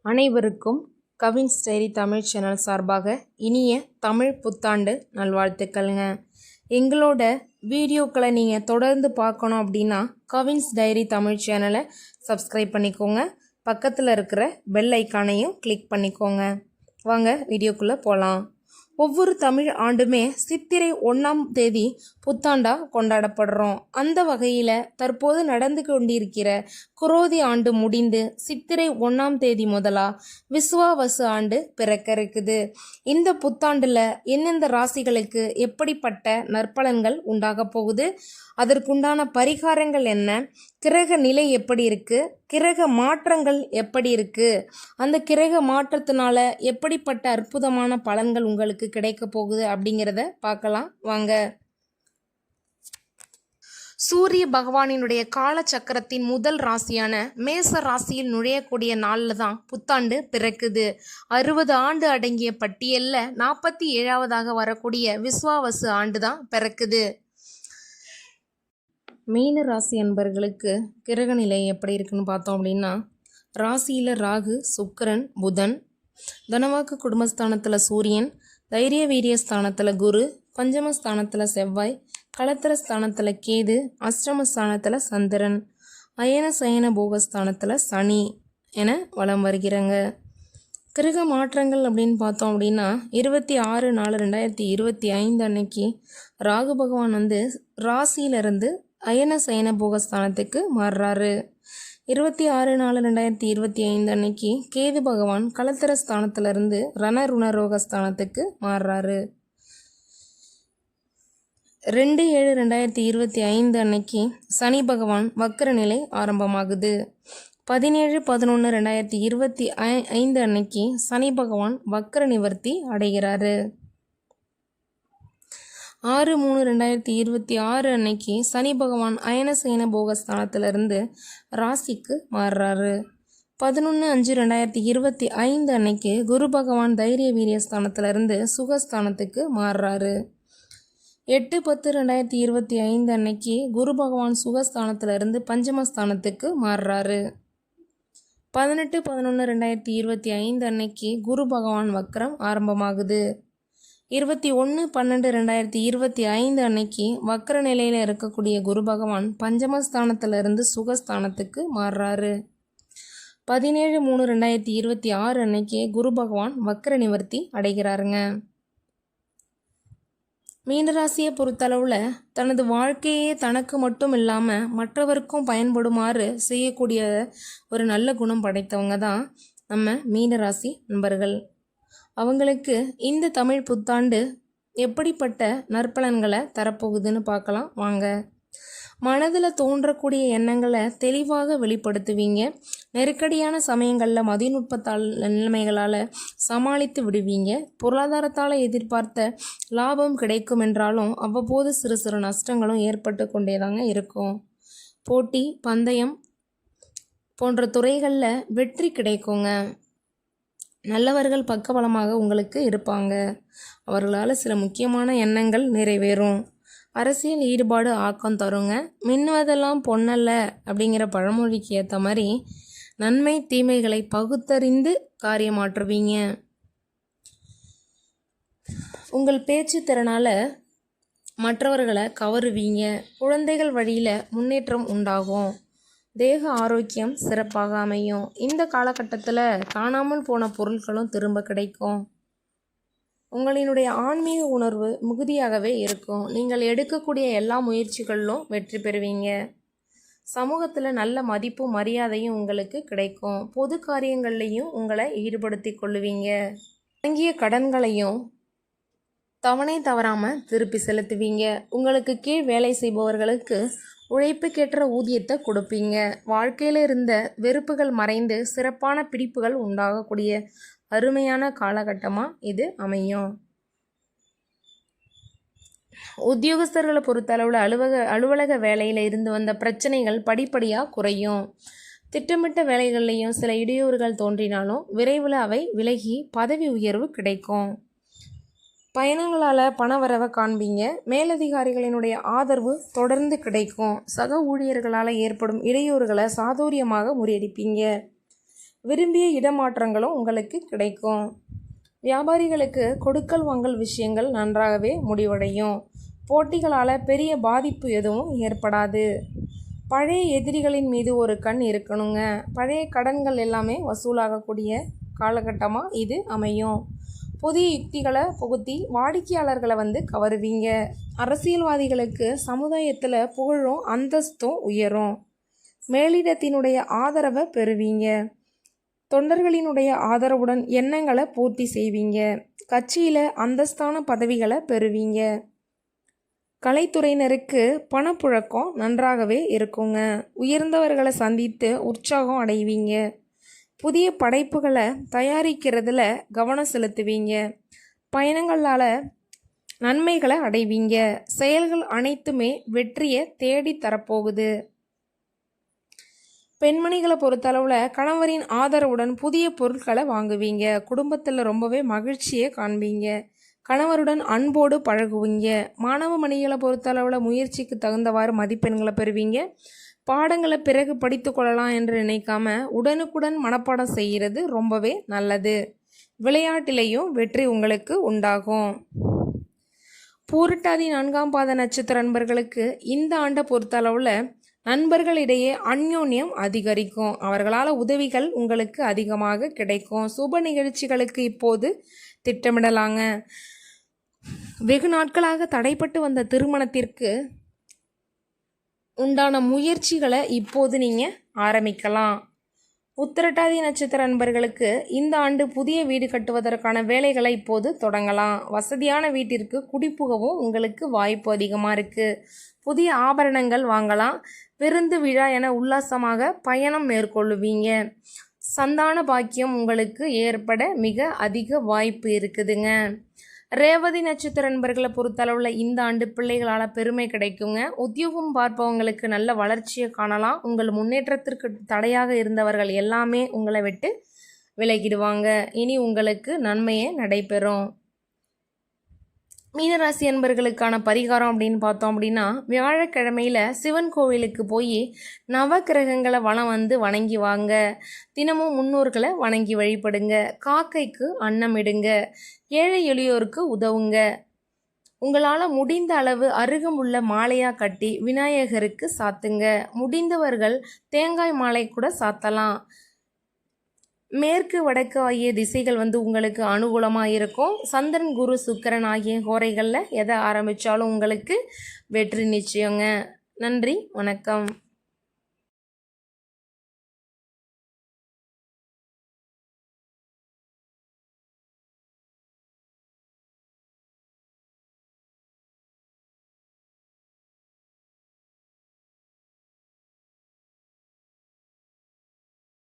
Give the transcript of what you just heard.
அனைவருக்கும் Cavin's diary Tamil channel சார்பாக இனிய தமிழ் புத்தாண்டு நல்வாழ்த்துக்கள்ங்க. எங்களோட வீடியோக்களை நீங்கள் தொடர்ந்து பார்க்கணும் அப்படின்னா கவின்ஸ் டைரி தமிழ் சேனலை சப்ஸ்கிரைப் பண்ணிக்கோங்க. பக்கத்தில் இருக்கிற பெல் ஐக்கானையும் கிளிக் பண்ணிக்கோங்க. வாங்க வீடியோக்குள்ளே போகலாம். ஒவ்வொரு தமிழ் ஆண்டுமே சித்திரை 1ஆம் தேதி புத்தாண்டாக கொண்டாடப்படுறோம். அந்த வகையில் தற்போது நடந்து கொண்டிருக்கிற குரோதி ஆண்டு முடிந்து சித்திரை 1ஆம் தேதி முதலாக விசுவாவசு ஆண்டு பிறக்க இருக்குது. இந்த புத்தாண்டில் எந்தெந்த ராசிகளுக்கு எப்படிப்பட்ட நற்பலன்கள் உண்டாக போகுது, அதற்குண்டான பரிகாரங்கள் என்ன, கிரக நிலை எப்படி இருக்குது, கிரக மாற்றங்கள் எப்படி இருக்குது, அந்த கிரக மாற்றத்தினால எப்படிப்பட்ட அற்புதமான பலன்கள் உங்களுக்கு கிடைக்க போகுது அப்படிங்கிறத பார்க்கலாம் வாங்க. சூரிய பகவானினுடைய காலச்சக்கரத்தின் முதல் ராசியான மேச ராசியில் நுழையக்கூடிய நாளில் தான் புத்தாண்டு பிறக்குது. 60 ஆண்டு அடங்கிய பட்டியலில் 47ஆவதாக வரக்கூடிய விஸ்வாவசு ஆண்டு தான் பிறக்குது. மீன ராசி அன்பர்களுக்கு கிரக நிலை எப்படி இருக்குன்னு பார்த்தோம் அப்படின்னா, ராசியில் ராகு, சுக்கிரன், புதன், தனவாக்கு குடும்பஸ்தானத்தில் சூரியன், தைரிய வீரிய ஸ்தானத்தில் குரு, பஞ்சமஸ்தானத்தில் செவ்வாய், களத்திர ஸ்தானத்தில் கேது, அஷ்டமஸ்தானத்தில் சந்திரன், அயன சயன போகஸ்தானத்தில் சனி என வலம் வருகிறாங்க. கிரக மாற்றங்கள் அப்படின்னு பார்த்தோம் அப்படின்னா 26/4/2025 அன்னைக்கு ராகு பகவான் ராசியிலிருந்து அயன சயன போகஸ்தானத்துக்கு மாறுறாரு. 26/4/2025 அன்னைக்கு கேது பகவான் களத்திர ஸ்தானத்திலிருந்து ரணருணரோகஸ்தானத்துக்கு மாறுறாரு. 2/7/2025 அன்னைக்கு சனி பகவான் வக்ர நிலை ஆரம்பமாகுது. 17/11/2025 அன்னைக்கு சனி பகவான் வக்ர நிவர்த்தி அடைகிறாரு. 6/3/2026 அன்னைக்கு சனி பகவான் அயனசயன போகஸ்தானத்திலிருந்து ராசிக்கு மாறுறாரு. 11/5/2025 அன்னைக்கு குரு பகவான் தைரிய வீரிய ஸ்தானத்திலிருந்து சுகஸ்தானத்துக்கு மாறுறாரு. 8/10/2025 அன்னைக்கு குரு பகவான் சுகஸ்தானத்திலிருந்து பஞ்சமஸ்தானத்துக்கு மாறுறாரு. 18/11/2025 அன்னைக்கு குரு பகவான் வக்ரம் ஆரம்பமாகுது. 21/12/2025 அன்னைக்கு வக்ர நிலையில் இருக்கக்கூடிய குரு பகவான் பஞ்சமஸ்தானத்திலிருந்து சுகஸ்தானத்துக்கு மாறுறாரு. 17/3/2026 அன்னைக்கு குரு பகவான் வக்ர நிவர்த்தி அடைகிறாருங்க. மீனராசியை பொறுத்தளவில் தனது வாழ்க்கையே தனக்கு மட்டும் இல்லாமல் மற்றவருக்கும் பயன்படுமாறு செய்யக்கூடிய ஒரு நல்ல குணம் படைத்தவங்க தான் நம்ம மீனராசி நண்பர்கள். அவங்களுக்கு இந்த தமிழ் புத்தாண்டு எப்படிப்பட்ட நற்பலன்களை தரப்போகுதுன்னு பார்க்கலாம் வாங்க. மனதில் தோன்றக்கூடிய எண்ணங்களை தெளிவாக வெளிப்படுத்துவீங்க. நெருக்கடியான சமயங்களில் மதிநுட்பத்தால் நிலைமைகளால் சமாளித்து விடுவீங்க. பொருளாதாரத்தால் எதிர்பார்த்த லாபம் கிடைக்கும் என்றாலும் அவ்வப்போது சிறு சிறு நஷ்டங்களும் ஏற்பட்டு கொண்டே தாங்க இருக்கும். போட்டி, பந்தயம் போன்ற துறைகளில் வெற்றி கிடைக்குங்க. நல்லவர்கள் பக்கபலமாக உங்களுக்கு இருப்பாங்க. அவர்களால் சில முக்கியமான எண்ணங்கள் நிறைவேறும். அரசியல் ஈடுபாடு ஆக்கம் தருங்க. மின்னுவதெல்லாம் பொன்னல்ல அப்படிங்கிற பழமொழிக்கு ஏற்ற மாதிரி நன்மை தீமைகளை பகுத்தறிந்து காரியமாற்றுவீங்க. உங்கள் பேச்சு திறனால் மற்றவர்களை கவருவீங்க. குழந்தைகள் வழியில் முன்னேற்றம் உண்டாகும். தேக ஆரோக்கியம் சிறப்பாக அமையும். இந்த காலகட்டத்தில் காணாமல் போன பொருட்களும் திரும்ப கிடைக்கும். உங்களினுடைய ஆன்மீக உணர்வு மிகுதியாகவே இருக்கும். நீங்கள் எடுக்கக்கூடிய எல்லா முயற்சிகளிலும் வெற்றி பெறுவீங்க. சமூகத்தில் நல்ல மதிப்பும் மரியாதையும் உங்களுக்கு கிடைக்கும். பொது காரியங்கள்லையும் உங்களை ஈடுபடுத்தி கொள்ளுவீங்க. வழங்கிய கடன்களையும் தவணை தவறாமல் திருப்பி செலுத்துவீங்க. உங்களுக்கு கீழ் வேலை செய்பவர்களுக்கு உழைப்புக்கேற்ற ஊதியத்தை கொடுப்பீங்க. வாழ்க்கையில் இருந்த வெறுப்புகள் மறைந்து சிறப்பான பிடிப்புகள் உண்டாகக்கூடிய அருமையான காலகட்டமாக இது அமையும். உத்தியோகஸ்தர்களை பொறுத்தளவில் அலுவலக வேலையில் இருந்து வந்த பிரச்சனைகள் படிப்படியாக குறையும். திட்டமிட்ட வேலைகள்லையும் சில இடையூறுகள் தோன்றினாலும் விரைவில் அவை விலகி பதவி உயர்வு கிடைக்கும். பயணங்களால் பணவரவை காண்பீங்க. மேலதிகாரிகளினுடைய ஆதரவு தொடர்ந்து கிடைக்கும். சக ஊழியர்களால் ஏற்படும் இடையூறுகளை சாதுரியமாக முறியடிப்பீங்க. விரும்பிய இடமாற்றங்களும் உங்களுக்கு கிடைக்கும். வியாபாரிகளுக்கு கொடுக்கல் வாங்கல் விஷயங்கள் நன்றாகவே முடிவடையும். போட்டிகளால் பெரிய பாதிப்பு எதுவும் ஏற்படாது. பழைய எதிரிகளின் மீது ஒரு கண் இருக்கணுங்க. பழைய கடன்கள் எல்லாமே வசூலாகக்கூடிய காலகட்டமாக இது அமையும். புதிய யுக்திகளை புகுத்தி வாடிக்கையாளர்களை கவருவீங்க. அரசியல்வாதிகளுக்கு சமுதாயத்தில் புகழும் அந்தஸ்தும் உயரும். மேலிடத்தினுடைய ஆதரவை பெறுவீங்க. தொண்டர்களினுடைய ஆதரவுடன் எண்ணங்களை பூர்த்தி செய்வீங்க. கட்சியில் அந்தஸ்தான பதவிகளை பெறுவீங்க. கலைத்துறையினருக்கு பணப்புழக்கம் நன்றாகவே இருக்குங்க. உயர்ந்தவர்களை சந்தித்து உற்சாகம் அடைவீங்க. புதிய படைப்புகளை தயாரிக்கிறதுல கவனம் செலுத்துவீங்க. பயணங்களால் நன்மைகளை அடைவீங்க. செயல்கள் அனைத்துமே வெற்றியை தேடி தரப்போகுது. பெண்மணிகளை பொறுத்தளவில் கணவரின் ஆதரவுடன் புதிய பொருட்களை வாங்குவீங்க. குடும்பத்தில் ரொம்பவே மகிழ்ச்சியை காண்பீங்க. கணவருடன் அன்போடு பழகுவீங்க. மாணவ மணிகளை பொறுத்தளவில் முயற்சிக்கு தகுந்தவாறு மதிப்பெண்களை பெறுவீங்க. பாடங்களை பிறகு படித்து கொள்ளலாம் என்று நினைக்காம உடனுக்குடன் மனப்பாடம் செய்கிறது ரொம்பவே நல்லது. விளையாட்டிலையும் வெற்றி உங்களுக்கு உண்டாகும். பூரட்டாதி 4ஆம் பாத நட்சத்திர நண்பர்களுக்கு இந்த ஆண்டை பொறுத்தளவில் நண்பர்களிடையே அந்யோன்யம் அதிகரிக்கும். அவர்களால் உதவிகள் உங்களுக்கு அதிகமாக கிடைக்கும். சுப நிகழ்ச்சிகளுக்கு இப்போது திட்டமிடலாங்க. வெகு நாட்களாக தடைப்பட்டு வந்த திருமணத்திற்கு உண்டான முயற்சிகளை இப்போது நீங்கள் ஆரம்பிக்கலாம். உத்திரட்டாதி நட்சத்திர நண்பர்களுக்கு இந்த ஆண்டு புதிய வீடு கட்டுவதற்கான வேலைகளை இப்போது தொடங்கலாம். வசதியான வீட்டிற்கு குடிபுகவும் உங்களுக்கு வாய்ப்பு அதிகமாக இருக்குது. புதிய ஆபரணங்கள் வாங்கலாம். விருந்து விழா என உல்லாசமாக பயணம் மேற்கொள்ளுவீங்க. சந்தான பாக்கியம் உங்களுக்கு ஏற்பட மிக அதிக வாய்ப்பு இருக்குதுங்க. ரேவதி நட்சத்திர நண்பர்களை பொறுத்தளவில் இந்த ஆண்டு பிள்ளைகளால் பெருமை கிடைக்குங்க. உத்தியோகம் பார்ப்பவங்களுக்கு நல்ல வளர்ச்சியை காணலாம். உங்கள் முன்னேற்றத்திற்கு தடையாக இருந்தவர்கள் எல்லாமே உங்களை விட்டு விலகிடுவாங்க. இனி உங்களுக்கு நன்மையே நடைபெறும். மீனராசி அன்பர்களுக்கான பரிகாரம் அப்படின்னு பார்த்தோம் அப்படின்னா, வியாழக்கிழமையில் சிவன் கோவிலுக்கு போய் நவக்கிரகங்களை வணங்கி வாங்க. தினமும் முன்னோர்களை வணங்கி வழிபடுங்க. காக்கைக்கு அன்னம் இடுங்க. ஏழை எளியோருக்கு உதவுங்க. உங்களால் முடிந்த அளவு அருகமுள்ள மாலையாக கட்டி விநாயகருக்கு சாத்துங்க. முடிந்தவர்கள் தேங்காய் மாலை கூட சாத்தலாம். மேற்கு வடக்கு ஆகிய திசைகள் உங்களுக்கு அனுகூலமாக இருக்கும். சந்திரன் குரு சுக்கிரன் ஆகிய ஹோரைகளில் எதை ஆரம்பித்தாலும் உங்களுக்கு வெற்றி நிச்சயங்க. நன்றி, வணக்கம்.